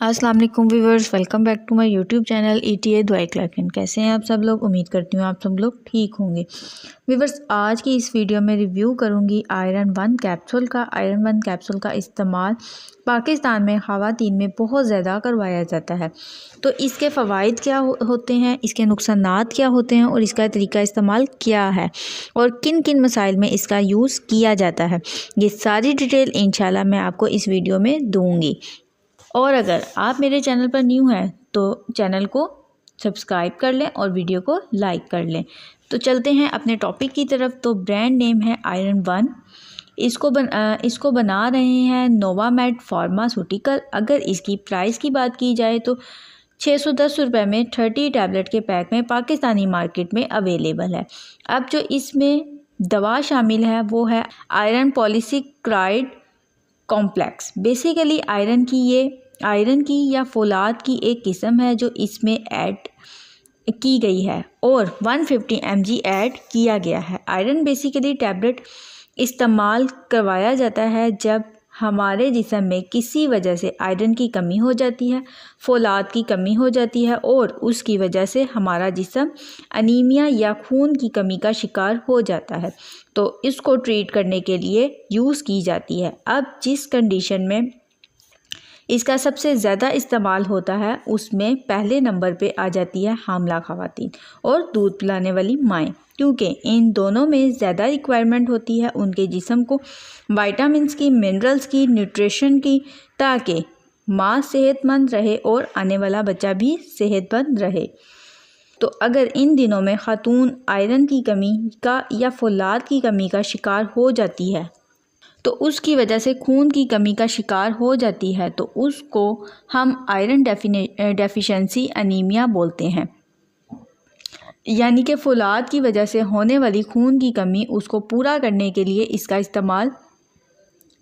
अस्सलाम वालेकुम viewers, welcome back to my YouTube channel ETA दुआई क्लार्किन। कैसे हैं आप सब लोग? उम्मीद करती हूँ आप सब लोग ठीक होंगे। व्यूअर्स, आज की इस वीडियो में रिव्यू करूँगी आयरन 1 कैप्सूल का। आयरन 1 कैप्सूल का इस्तेमाल पाकिस्तान में ख़वातीन में बहुत ज़्यादा करवाया जाता है। तो इसके फ़वाइद क्या होते हैं, इसके नुकसानात क्या होते हैं और इसका तरीका इस्तेमाल क्या है और किन किन मसाइल में इसका यूज़ किया जाता है, ये सारी डिटेल इंशाल्लाह मैं आपको इस वीडियो में दूँगी। और अगर आप मेरे चैनल पर न्यू हैं तो चैनल को सब्सक्राइब कर लें और वीडियो को लाइक कर लें। तो चलते हैं अपने टॉपिक की तरफ। तो ब्रांड नेम है आयरन 1। इसको बना रहे हैं नोवामेड फार्मास्यूटिकल। अगर इसकी प्राइस की बात की जाए तो 610 रुपये में 30 टैबलेट के पैक में पाकिस्तानी मार्केट में अवेलेबल है। अब जो इसमें दवा शामिल है वो है iron polysaccharide complex. Basically iron की या फौलाद की एक किस्म है जो इसमें ऐड की गई है और 150 mg ऐड किया गया है। आयरन बेसिकली टैबलेट इस्तेमाल करवाया जाता है जब हमारे जिस्म में किसी वजह से आयरन की कमी हो जाती है, फौलाद की कमी हो जाती है और उसकी वजह से हमारा जिस्म अनीमिया या खून की कमी का शिकार हो जाता है। तो इसको ट्रीट करने के लिए यूज़ की जाती है। अब जिस कंडीशन में इसका सबसे ज़्यादा इस्तेमाल होता है उसमें पहले नंबर पे आ जाती है हामला ख़वातीन और दूध पिलाने वाली माएँ, क्योंकि इन दोनों में ज़्यादा रिक्वायरमेंट होती है उनके जिस्म को विटामिन्स की, मिनरल्स की, न्यूट्रिशन की, ताकि माँ सेहतमंद रहे और आने वाला बच्चा भी सेहतमंद रहे। तो अगर इन दिनों में खातून आयरन की कमी का या फौलाद की कमी का शिकार हो जाती है तो उसकी वजह से खून की कमी का शिकार हो जाती है तो उसको हम आयरन डेफिशिएंसी अनीमिया बोलते हैं। यानी कि फौलाद की वजह से होने वाली खून की कमी उसको पूरा करने के लिए इसका इस्तेमाल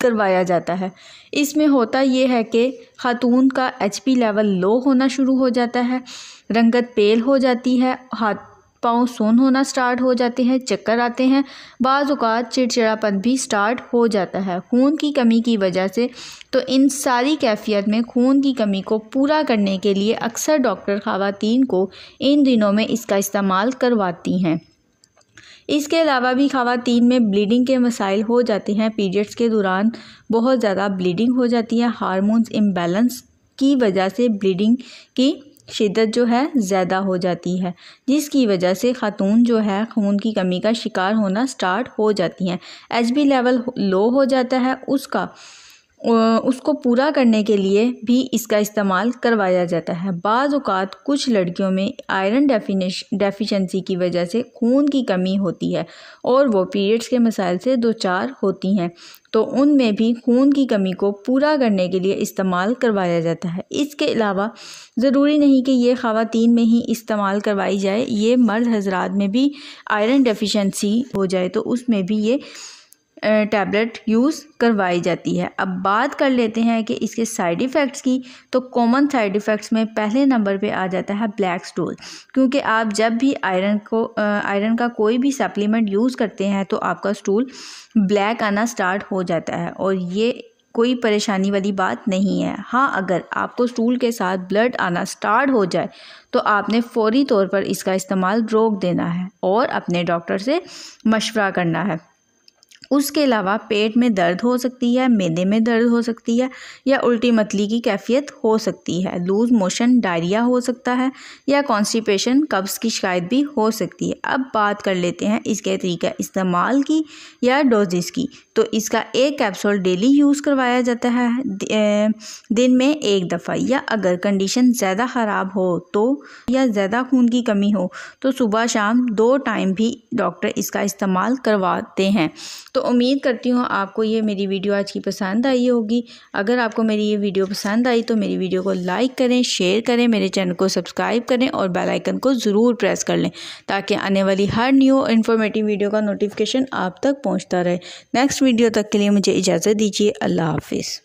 करवाया जाता है। इसमें होता ये है कि खातून का HP लेवल लो होना शुरू हो जाता है, रंगत पेल हो जाती है, हाथ पाँव सुन्न होना स्टार्ट हो जाते हैं, चक्कर आते हैं, बाज़ औक़ात चिड़चिड़ापन भी स्टार्ट हो जाता है खून की कमी की वजह से। तो इन सारी कैफियत में खून की कमी को पूरा करने के लिए अक्सर डॉक्टर ख़वातीन को इन दिनों में इसका इस्तेमाल करवाती हैं। इसके अलावा भी ख़वातीन में ब्लीडिंग के मसाइल हो जाते हैं। पीरियड्स के दौरान बहुत ज़्यादा ब्लीडिंग हो जाती है। हार्मोन्स इम्बैलेंस की वजह से ब्लीडिंग की शिद्दत जो है ज़्यादा हो जाती है, जिसकी वजह से खातून जो है खून की कमी का शिकार होना स्टार्ट हो जाती हैं। HB लेवल लो हो जाता है, उसको पूरा करने के लिए भी इसका इस्तेमाल करवाया जाता है। बाज़ औक़ात कुछ लड़कियों में आयरन डेफिशिएंसी की वजह से खून की कमी होती है और वो पीरियड्स के मसाइल से दो चार होती हैं, तो उनमें भी खून की कमी को पूरा करने के लिए इस्तेमाल करवाया जाता है। इसके अलावा ज़रूरी नहीं कि ये ख़वातीन में ही इस्तेमाल करवाई जाए, ये मर्द हज़रात में भी आयरन डेफिशिएंसी हो जाए तो उसमें भी ये टैबलेट यूज़ करवाई जाती है। अब बात कर लेते हैं कि इसके साइड इफ़ेक्ट्स की। तो कॉमन साइड इफ़ेक्ट्स में पहले नंबर पे आ जाता है ब्लैक स्टूल, क्योंकि आप जब भी आयरन का कोई भी सप्लीमेंट यूज़ करते हैं तो आपका स्टूल ब्लैक आना स्टार्ट हो जाता है और ये कोई परेशानी वाली बात नहीं है। हाँ, अगर आपको स्टूल के साथ ब्लड आना स्टार्ट हो जाए तो आपने फ़ौरी तौर पर इसका इस्तेमाल रोक देना है और अपने डॉक्टर से मशवरा करना है। उसके अलावा पेट में दर्द हो सकती है, मैदे में दर्द हो सकती है या उल्टी मतली की कैफियत हो सकती है, लूज़ मोशन, डायरिया हो सकता है या कॉन्स्टिपेशन, कब्ज़ की शिकायत भी हो सकती है। अब बात कर लेते हैं इसके तरीका इस्तेमाल की या डोजेस की। तो इसका एक कैप्सूल डेली यूज़ करवाया जाता है दिन में एक दफ़ा, या अगर कंडीशन ज़्यादा ख़राब हो तो या ज़्यादा खून की कमी हो तो सुबह शाम 2 टाइम भी डॉक्टर इसका इस्तेमाल करवाते हैं। तो उम्मीद करती हूँ आपको ये मेरी वीडियो आज की पसंद आई होगी। अगर आपको मेरी ये वीडियो पसंद आई तो मेरी वीडियो को लाइक करें, शेयर करें, मेरे चैनल को सब्सक्राइब करें और बेल आइकन को ज़रूर प्रेस कर लें ताकि आने वाली हर न्यू इन्फॉर्मेटिव वीडियो का नोटिफिकेशन आप तक पहुँचता रहे। नेक्स्ट वीडियो तक के लिए मुझे इजाज़त दीजिए। अल्लाह हाफिज़।